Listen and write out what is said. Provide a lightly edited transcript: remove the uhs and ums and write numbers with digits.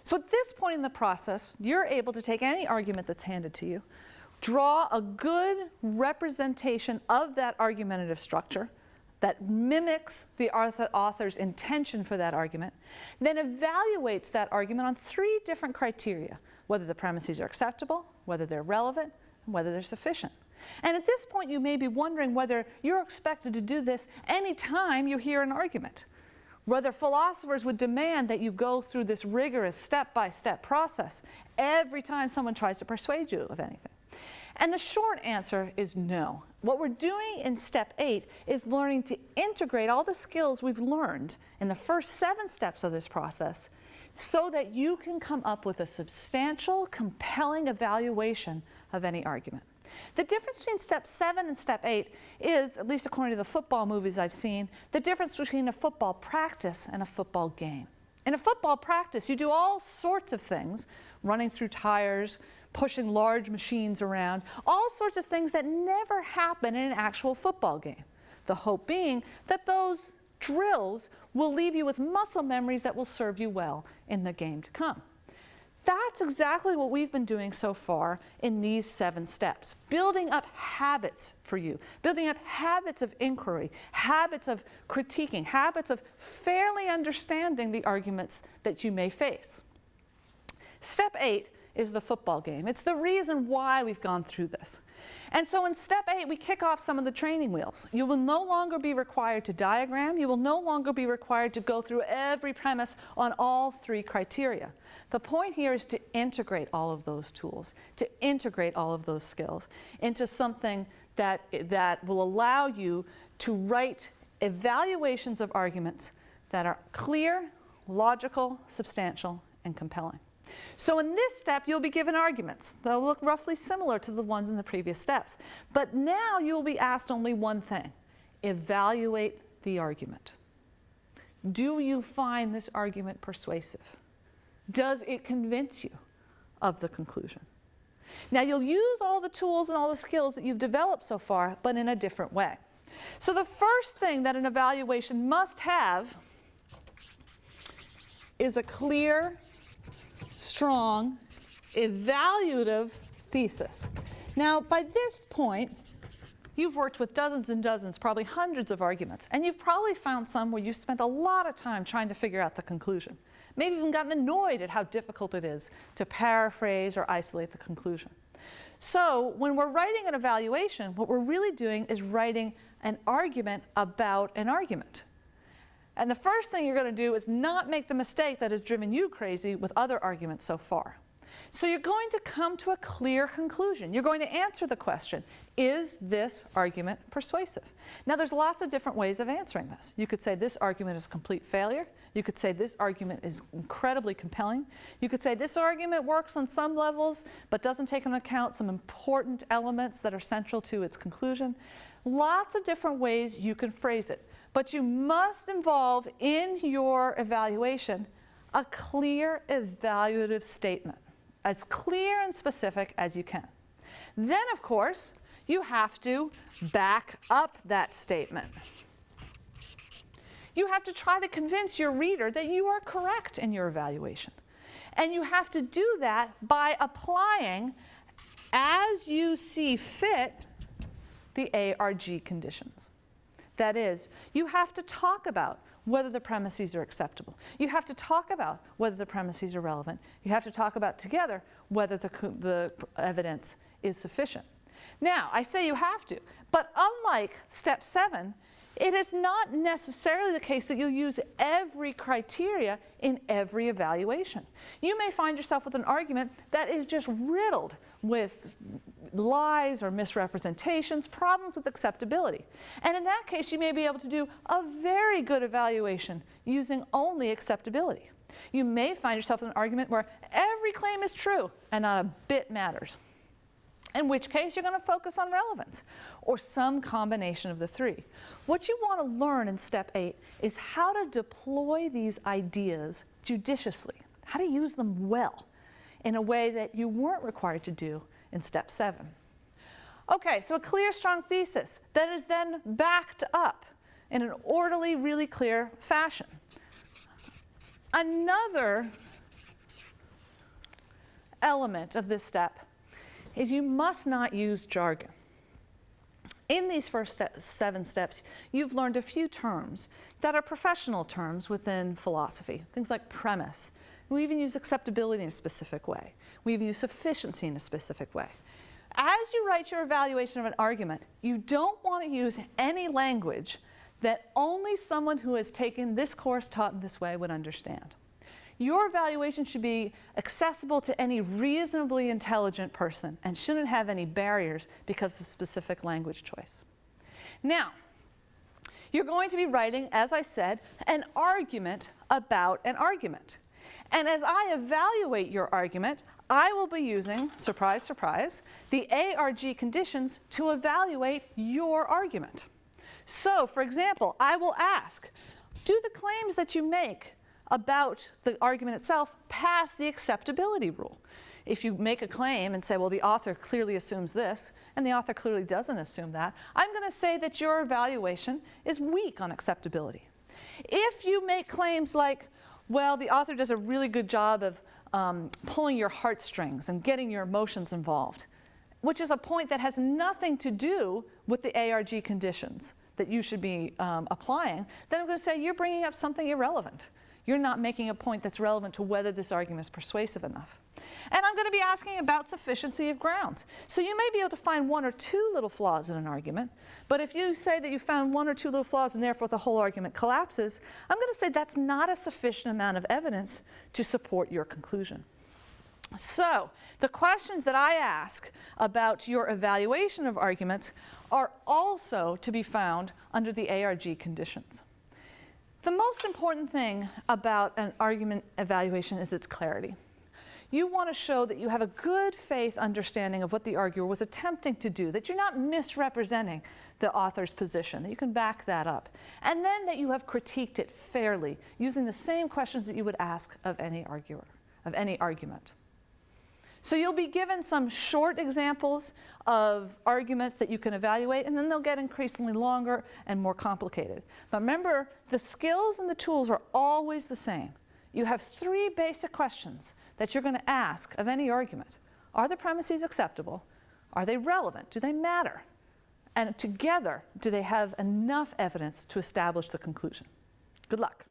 So at this point in the process, you're able to take any argument that's handed to you, draw a good representation of that argumentative structure that mimics the author's intention for that argument, then evaluates that argument on 3 different criteria: whether the premises are acceptable, whether they're relevant, and whether they're sufficient. And at this point, you may be wondering whether you're expected to do this any time you hear an argument, whether philosophers would demand that you go through this rigorous step-by-step process every time someone tries to persuade you of anything. And the short answer is no. What we're doing in step 8 is learning to integrate all the skills we've learned in the first 7 steps of this process so that you can come up with a substantial, compelling evaluation of any argument. The difference between step 7 and step 8 is, at least according to the football movies I've seen, the difference between a football practice and a football game. In a football practice, you do all sorts of things, running through tires, pushing large machines around, all sorts of things that never happen in an actual football game. The hope being that those drills will leave you with muscle memories that will serve you well in the game to come. That's exactly what we've been doing so far in these 7 steps, building up habits for you, building up habits of inquiry, habits of critiquing, habits of fairly understanding the arguments that you may face. Step 8 is the football game. It's the reason why we've gone through this. And so in step 8, we kick off some of the training wheels. You will no longer be required to diagram. You will no longer be required to go through every premise on all 3 criteria. The point here is to integrate all of those tools, to integrate all of those skills into something that will allow you to write evaluations of arguments that are clear, logical, substantial, and compelling. So in this step, you'll be given arguments. They'll look roughly similar to the ones in the previous steps. But now you'll be asked only one thing: evaluate the argument. Do you find this argument persuasive? Does it convince you of the conclusion? Now you'll use all the tools and all the skills that you've developed so far, but in a different way. So the first thing that an evaluation must have is a clear, strong, evaluative thesis. Now, by this point, you've worked with dozens and dozens, probably hundreds of arguments, and you've probably found some where you spent a lot of time trying to figure out the conclusion. Maybe even gotten annoyed at how difficult it is to paraphrase or isolate the conclusion. So when we're writing an evaluation, what we're really doing is writing an argument about an argument. And the first thing you're going to do is not make the mistake that has driven you crazy with other arguments so far. So you're going to come to a clear conclusion. You're going to answer the question, is this argument persuasive? Now there's lots of different ways of answering this. You could say this argument is a complete failure. You could say this argument is incredibly compelling. You could say this argument works on some levels but doesn't take into account some important elements that are central to its conclusion. Lots of different ways you can phrase it. But you must involve in your evaluation a clear evaluative statement, as clear and specific as you can. Then, of course, you have to back up that statement. You have to try to convince your reader that you are correct in your evaluation. And you have to do that by applying, as you see fit, the ARG conditions. That is, you have to talk about whether the premises are acceptable. You have to talk about whether the premises are relevant. You have to talk about together whether the evidence is sufficient. Now, I say you have to, but unlike step 7, it is not necessarily the case that you'll use every criteria in every evaluation. You may find yourself with an argument that is just riddled with lies or misrepresentations, problems with acceptability. And in that case, you may be able to do a very good evaluation using only acceptability. You may find yourself in an argument where every claim is true and not a bit matters, in which case you're going to focus on relevance or some combination of the 3. What you want to learn in step 8 is how to deploy these ideas judiciously, how to use them well in a way that you weren't required to do in step 7. Okay, so a clear, strong thesis that is then backed up in an orderly, really clear fashion. Another element of this step is you must not use jargon. In these first 7 steps, you've learned a few terms that are professional terms within philosophy, things like premise. We even use acceptability in a specific way. We even use sufficiency in a specific way. As you write your evaluation of an argument, you don't want to use any language that only someone who has taken this course taught in this way would understand. Your evaluation should be accessible to any reasonably intelligent person and shouldn't have any barriers because of specific language choice. Now, you're going to be writing, as I said, an argument about an argument. And as I evaluate your argument, I will be using, surprise, surprise, the ARG conditions to evaluate your argument. So, for example, I will ask, do the claims that you make about the argument itself pass the acceptability rule? If you make a claim and say, well, the author clearly assumes this, and the author clearly doesn't assume that, I'm going to say that your evaluation is weak on acceptability. If you make claims like, well, the author does a really good job of pulling your heartstrings and getting your emotions involved, which is a point that has nothing to do with the ARG conditions that you should be applying, then I'm going to say you're bringing up something irrelevant. You're not making a point that's relevant to whether this argument is persuasive enough. And I'm going to be asking about sufficiency of grounds. So you may be able to find 1 or 2 little flaws in an argument, but if you say that you found 1 or 2 little flaws and therefore the whole argument collapses, I'm going to say that's not a sufficient amount of evidence to support your conclusion. So the questions that I ask about your evaluation of arguments are also to be found under the ARG conditions. The most important thing about an argument evaluation is its clarity. You want to show that you have a good faith understanding of what the arguer was attempting to do, that you're not misrepresenting the author's position, that you can back that up, and then that you have critiqued it fairly using the same questions that you would ask of any arguer, of any argument. So you'll be given some short examples of arguments that you can evaluate, and then they'll get increasingly longer and more complicated. But remember, the skills and the tools are always the same. You have 3 basic questions that you're going to ask of any argument. Are the premises acceptable? Are they relevant? Do they matter? And together, do they have enough evidence to establish the conclusion? Good luck.